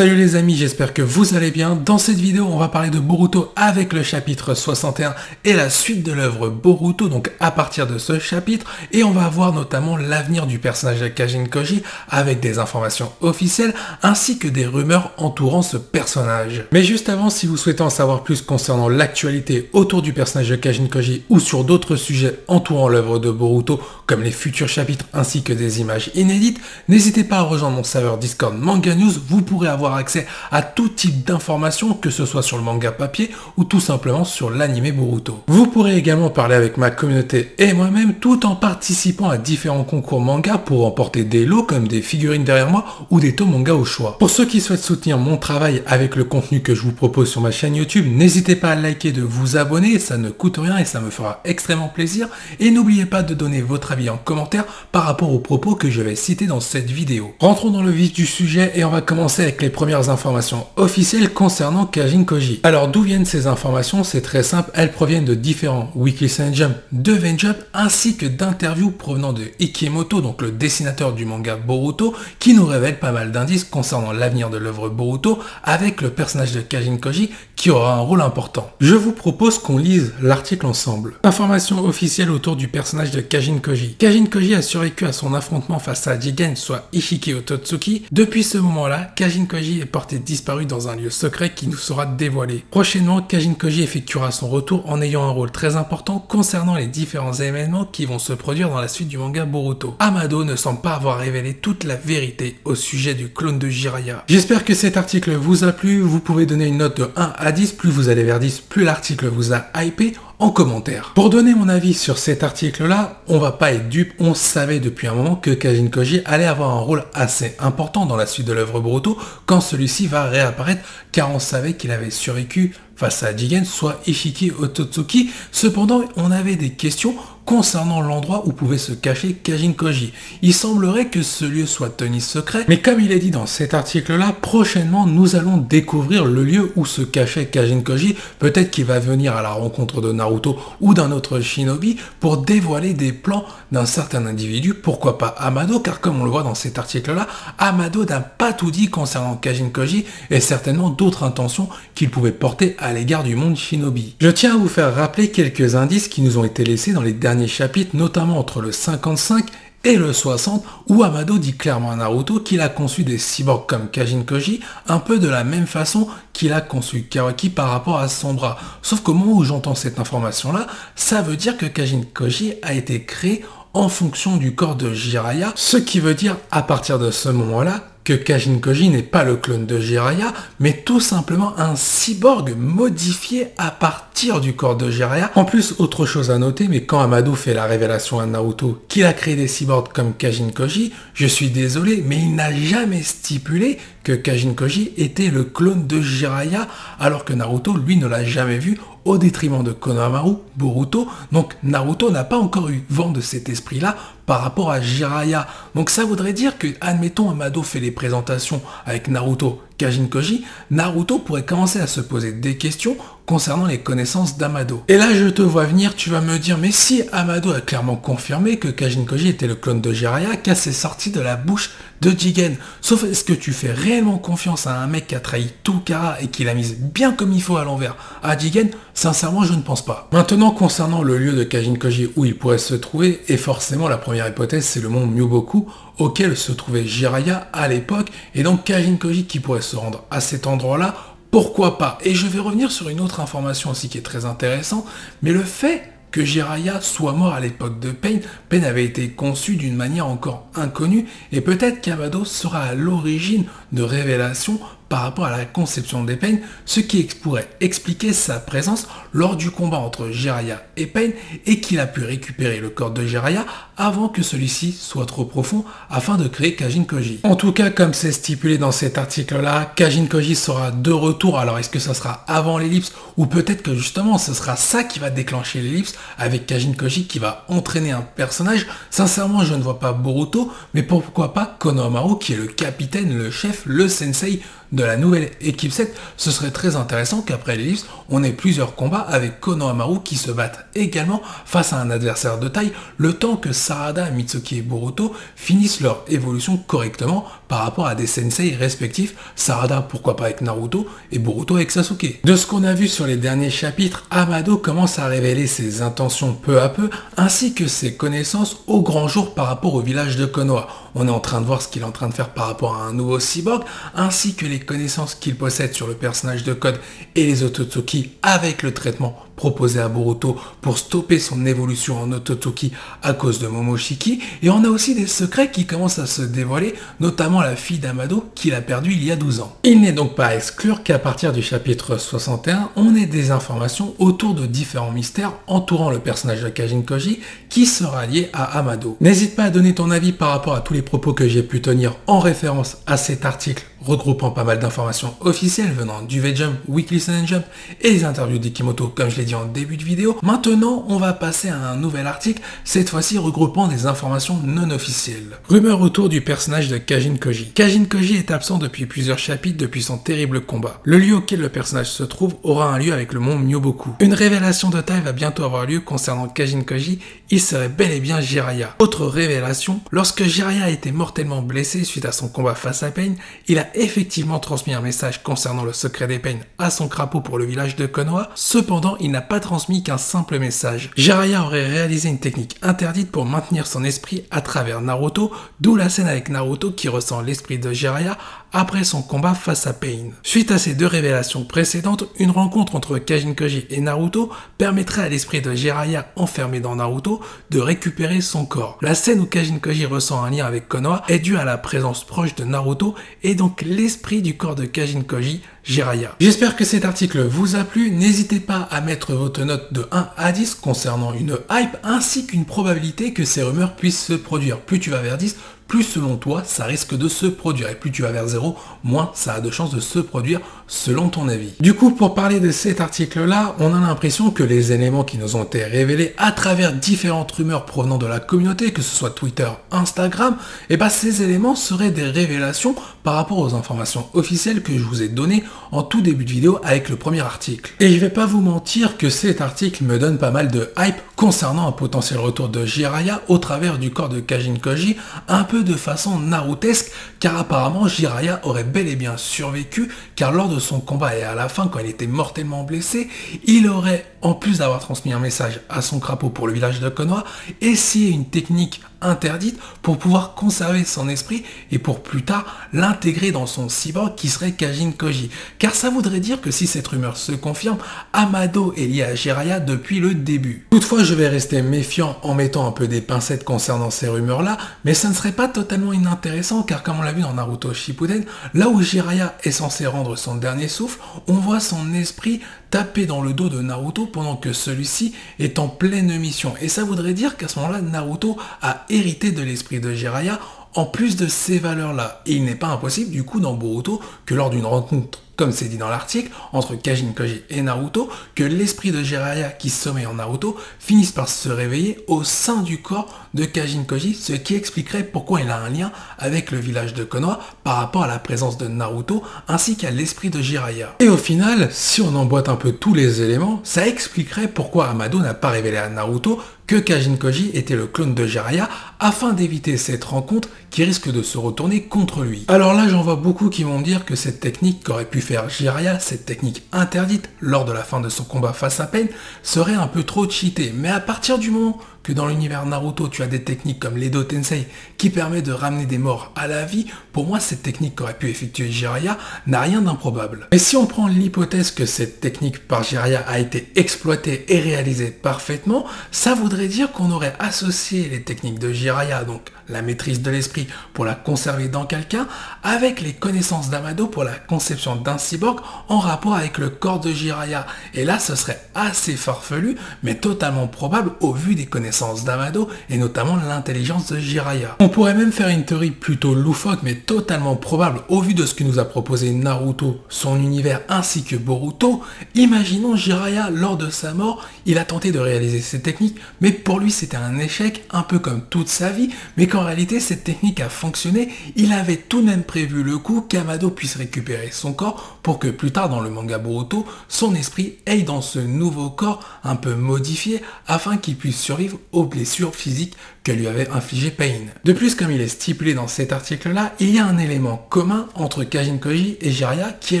Salut les amis, j'espère que vous allez bien. Dans cette vidéo, on va parler de Boruto avec le chapitre 61 et la suite de l'œuvre Boruto, donc à partir de ce chapitre, et on va voir notamment l'avenir du personnage de Kajin Koji avec des informations officielles ainsi que des rumeurs entourant ce personnage. Mais juste avant, si vous souhaitez en savoir plus concernant l'actualité autour du personnage de Kajin Koji ou sur d'autres sujets entourant l'œuvre de Boruto, comme les futurs chapitres ainsi que des images inédites, n'hésitez pas à rejoindre mon serveur Discord Manga News. Vous pourrez avoir accès à tout type d'informations, que ce soit sur le manga papier ou tout simplement sur l'anime Boruto. Vous pourrez également parler avec ma communauté et moi-même tout en participant à différents concours manga pour remporter des lots comme des figurines derrière moi ou des tomes manga au choix. Pour ceux qui souhaitent soutenir mon travail avec le contenu que je vous propose sur ma chaîne YouTube, n'hésitez pas à liker, de vous abonner, ça ne coûte rien et ça me fera extrêmement plaisir. Et n'oubliez pas de donner votre avis en commentaire par rapport aux propos que je vais citer dans cette vidéo. Rentrons dans le vif du sujet et on va commencer avec les premières informations officielles concernant Kajin Koji. Alors d'où viennent ces informations? C'est très simple, elles proviennent de différents Weekly Shonen Jump, de Venjump ainsi que d'interviews provenant de Ikemoto, donc le dessinateur du manga Boruto, qui nous révèle pas mal d'indices concernant l'avenir de l'œuvre Boruto avec le personnage de Kajin Koji qui aura un rôle important. Je vous propose qu'on lise l'article ensemble. Information officielle autour du personnage de Kajin Koji. Kajin Koji a survécu à son affrontement face à Jigen, soit Ishiki Ototsuki. Depuis ce moment-là, Kajin Koji est porté disparu dans un lieu secret qui nous sera dévoilé. Prochainement, Kajin Koji effectuera son retour en ayant un rôle très important concernant les différents événements qui vont se produire dans la suite du manga Boruto. Amado ne semble pas avoir révélé toute la vérité au sujet du clone de Jiraiya. J'espère que cet article vous a plu. Vous pouvez donner une note de 1 à 10, plus vous allez vers 10, plus l'article vous a hypé, en commentaire. Pour donner mon avis sur cet article-là, on va pas être dupe, on savait depuis un moment que Kajin Koji allait avoir un rôle assez important dans la suite de l'œuvre Boruto quand celui-ci va réapparaître, car on savait qu'il avait survécu face à Jigen, soit Ishiki Ototsuki. Cependant, on avait des questions concernant l'endroit où pouvait se cacher Kajin Koji. Il semblerait que ce lieu soit tenu secret, mais comme il est dit dans cet article-là, prochainement nous allons découvrir le lieu où se cachait Kajin Koji. Peut-être qu'il va venir à la rencontre de Naruto ou d'un autre shinobi pour dévoiler des plans d'un certain individu, pourquoi pas Amado, car comme on le voit dans cet article-là, Amado n'a pas tout dit concernant Kajin Koji et certainement d'autres intentions qu'il pouvait porter à l'égard du monde shinobi. Je tiens à vous faire rappeler quelques indices qui nous ont été laissés dans les derniers chapitres, notamment entre le 55 et le 60, où Amado dit clairement à Naruto qu'il a conçu des cyborgs comme Kajin Koji, un peu de la même façon qu'il a conçu Kawaki par rapport à son bras. Sauf qu'au moment où j'entends cette information-là, ça veut dire que Kajin Koji a été créé en fonction du corps de Jiraiya, ce qui veut dire à partir de ce moment-là que Kajin Koji n'est pas le clone de Jiraiya, mais tout simplement un cyborg modifié à partir du corps de Jiraiya. En plus, autre chose à noter, mais quand Amado fait la révélation à Naruto qu'il a créé des cyborgs comme Kajin Koji, je suis désolé, mais il n'a jamais stipulé que Kajin Koji était le clone de Jiraiya, alors que Naruto, lui, ne l'a jamais vu au détriment de Konohamaru, Boruto. Donc Naruto n'a pas encore eu vent de cet esprit-là par rapport à Jiraiya. Donc ça voudrait dire que, admettons, Amado fait les présentations avec Naruto, Kajin Koji, Naruto pourrait commencer à se poser des questions concernant les connaissances d'Amado. Et là, je te vois venir, tu vas me dire, mais si Amado a clairement confirmé que Kajin Koji était le clone de Jiraiya, car c'est sorti de la bouche de Jigen. Sauf, est-ce que tu fais réellement confiance à un mec qui a trahi Tukara et qui l'a mise bien comme il faut à l'envers à Jigen? Sincèrement, je ne pense pas. Maintenant, concernant le lieu de Kajin Koji où il pourrait se trouver, et forcément la première hypothèse, c'est le mont Myoboku, auquel se trouvait Jiraiya à l'époque, et donc Kajin Koji qui pourrait se rendre à cet endroit-là, pourquoi pas? Et je vais revenir sur une autre information aussi qui est très intéressante, mais le fait que Jiraiya soit mort à l'époque de Pain, Pain avait été conçu d'une manière encore inconnue, et peut-être qu'Amado sera à l'origine de révélations par rapport à la conception des Pain, ce qui pourrait expliquer sa présence lors du combat entre Jiraiya et Pain, et qu'il a pu récupérer le corps de Jiraiya avant que celui-ci soit trop profond afin de créer Kajin Koji. En tout cas, comme c'est stipulé dans cet article-là, Kajin Koji sera de retour. Alors est-ce que ça sera avant l'ellipse, ou peut-être que justement ce sera ça qui va déclencher l'ellipse avec Kajin Koji qui va entraîner un personnage? Sincèrement, je ne vois pas Boruto, mais pourquoi pas Konohamaru qui est le capitaine, le chef, le sensei de la nouvelle équipe 7, ce serait très intéressant qu'après l'ellipse, on ait plusieurs combats avec Konohamaru qui se battent également face à un adversaire de taille, le temps que Sarada, Mitsuki et Boruto finissent leur évolution correctement par rapport à des sensei respectifs, Sarada pourquoi pas avec Naruto et Boruto avec Sasuke. De ce qu'on a vu sur les derniers chapitres, Amado commence à révéler ses intentions peu à peu, ainsi que ses connaissances au grand jour par rapport au village de Konoha. On est en train de voir ce qu'il est en train de faire par rapport à un nouveau cyborg, ainsi que les connaissances qu'il possède sur le personnage de Code et les Otsutsuki avec le traitement proposé à Boruto pour stopper son évolution en Otsutsuki à cause de Momoshiki. Et on a aussi des secrets qui commencent à se dévoiler, notamment la fille d'Amado qu'il a perdue il y a 12 ans. Il n'est donc pas à exclure qu'à partir du chapitre 61, on ait des informations autour de différents mystères entourant le personnage de Kajin Koji qui sera lié à Amado. N'hésite pas à donner ton avis par rapport à tous les propos que j'ai pu tenir en référence à cet article regroupant pas mal d'informations officielles venant du V-Jump, Weekly Shonen Jump et les interviews d'Ikimoto comme je l'ai dit en début de vidéo. Maintenant, on va passer à un nouvel article, cette fois-ci regroupant des informations non officielles. Rumeur autour du personnage de Kajin Koji. Kajin Koji est absent depuis plusieurs chapitres depuis son terrible combat. Le lieu auquel le personnage se trouve aura un lieu avec le mont Myoboku. Une révélation de taille va bientôt avoir lieu concernant Kajin Koji, il serait bel et bien Jiraiya. Autre révélation, lorsque Jiraiya a été mortellement blessé suite à son combat face à Pain, il a effectivement transmis un message concernant le secret des Pain à son crapaud pour le village de Konoha, cependant il n'a pas transmis qu'un simple message. Jiraiya aurait réalisé une technique interdite pour maintenir son esprit à travers Naruto, d'où la scène avec Naruto qui ressent l'esprit de Jiraiya après son combat face à Pain. Suite à ces deux révélations précédentes, une rencontre entre Kajin Koji et Naruto permettrait à l'esprit de Jiraiya enfermé dans Naruto de récupérer son corps. La scène où Kajin Koji ressent un lien avec Konoha est due à la présence proche de Naruto et donc l'esprit du corps de Kajin Koji, Jiraiya. J'espère que cet article vous a plu, n'hésitez pas à mettre votre note de 1 à 10 concernant une hype ainsi qu'une probabilité que ces rumeurs puissent se produire. Plus tu vas vers 10, plus selon toi ça risque de se produire et plus tu vas vers 0, moins ça a de chances de se produire selon ton avis. Du coup, pour parler de cet article là, on a l'impression que les éléments qui nous ont été révélés à travers différentes rumeurs provenant de la communauté, que ce soit Twitter, Instagram, et ces éléments seraient des révélations par rapport aux informations officielles que je vous ai données en tout début de vidéo avec le premier article. Et je vais pas vous mentir que cet article me donne pas mal de hype concernant un potentiel retour de Jiraiya au travers du corps de Kajin Koji, un peu de façon narutesque, car apparemment Jiraiya aurait bel et bien survécu, car lors de son combat et à la fin quand il était mortellement blessé, il aurait, en plus d'avoir transmis un message à son crapaud pour le village de Konoha, essayé une technique interdite pour pouvoir conserver son esprit et pour plus tard l'intégrer dans son cyborg qui serait Kajin Koji. Car ça voudrait dire que si cette rumeur se confirme, Amado est lié à Jiraiya depuis le début. Toutefois, je vais rester méfiant en mettant un peu des pincettes concernant ces rumeurs là, mais ça ne serait pas totalement inintéressant car comme on l'a vu dans Naruto Shippuden, là où Jiraiya est censé rendre son dernier souffle, on voit son esprit taper dans le dos de Naruto pendant que celui-ci est en pleine mission. Et ça voudrait dire qu'à ce moment-là, Naruto a hérité de l'esprit de Jiraiya en plus de ces valeurs-là. Et il n'est pas impossible du coup dans Boruto que lors d'une rencontre, comme c'est dit dans l'article, entre Kajin Koji et Naruto, que l'esprit de Jiraiya qui sommeille en Naruto finisse par se réveiller au sein du corps de Kajin Koji, ce qui expliquerait pourquoi il a un lien avec le village de Konoha par rapport à la présence de Naruto ainsi qu'à l'esprit de Jiraiya. Et au final, si on emboîte un peu tous les éléments, ça expliquerait pourquoi Amado n'a pas révélé à Naruto que Kajin Koji était le clone de Jiraiya afin d'éviter cette rencontre qui risque de se retourner contre lui. Alors là, j'en vois beaucoup qui vont me dire que cette technique qu'aurait pu faire Jiraiya, cette technique interdite lors de la fin de son combat face à Pain, serait un peu trop cheatée. Mais à partir du moment que dans l'univers Naruto, tu as des techniques comme l'Edo Tensei qui permet de ramener des morts à la vie, pour moi, cette technique qu'aurait pu effectuer Jiraiya n'a rien d'improbable. Mais si on prend l'hypothèse que cette technique par Jiraiya a été exploitée et réalisée parfaitement, ça voudrait dire qu'on aurait associé les techniques de Jiraiya, donc la maîtrise de l'esprit pour la conserver dans quelqu'un, avec les connaissances d'Amado pour la conception d'un cyborg en rapport avec le corps de Jiraiya. Et là, ce serait assez farfelu, mais totalement probable au vu des connaissances d'Amado et notamment l'intelligence de Jiraiya. On pourrait même faire une théorie plutôt loufoque, mais totalement probable au vu de ce que nous a proposé Naruto, son univers ainsi que Boruto. Imaginons Jiraiya, lors de sa mort, il a tenté de réaliser ces techniques, mais pour lui c'était un échec, un peu comme toute sa vie, mais qu'en réalité cette technique a fonctionné, il avait tout de même prévu le coup qu'Amado puisse récupérer son corps pour que plus tard dans le manga Boruto, son esprit aille dans ce nouveau corps un peu modifié afin qu'il puisse survivre aux blessures physiques que lui avait infligé Pain. De plus, comme il est stipulé dans cet article-là, il y a un élément commun entre Kajin Koji et Jiraiya qui est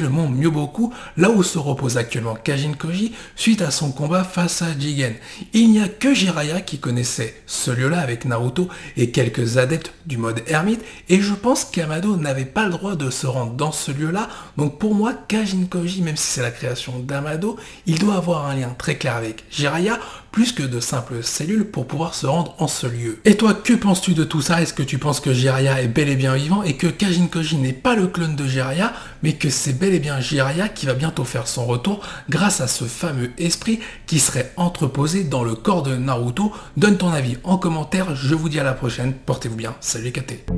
le mont Myoboku, là où se repose actuellement Kajin Koji suite à son combat face à Jigen. Il n'y a que Jiraiya qui connaissait ce lieu-là avec Naruto et quelques adeptes du mode ermite, et je pense qu'Amado n'avait pas le droit de se rendre dans ce lieu-là, donc pour moi, Kajin Koji, même si c'est la création d'Amado, il doit avoir un lien très clair avec Jiraiya, plus que de simples cellules pour pouvoir se rendre en ce lieu. Et toi, que penses-tu de tout ça? Est-ce que tu penses que Jiraiya est bel et bien vivant et que Kajin Koji n'est pas le clone de Jiraiya, mais que c'est bel et bien Jiraiya qui va bientôt faire son retour grâce à ce fameux esprit qui serait entreposé dans le corps de Naruto? Donne ton avis en commentaire, je vous dis à la prochaine, portez-vous bien, salut KT.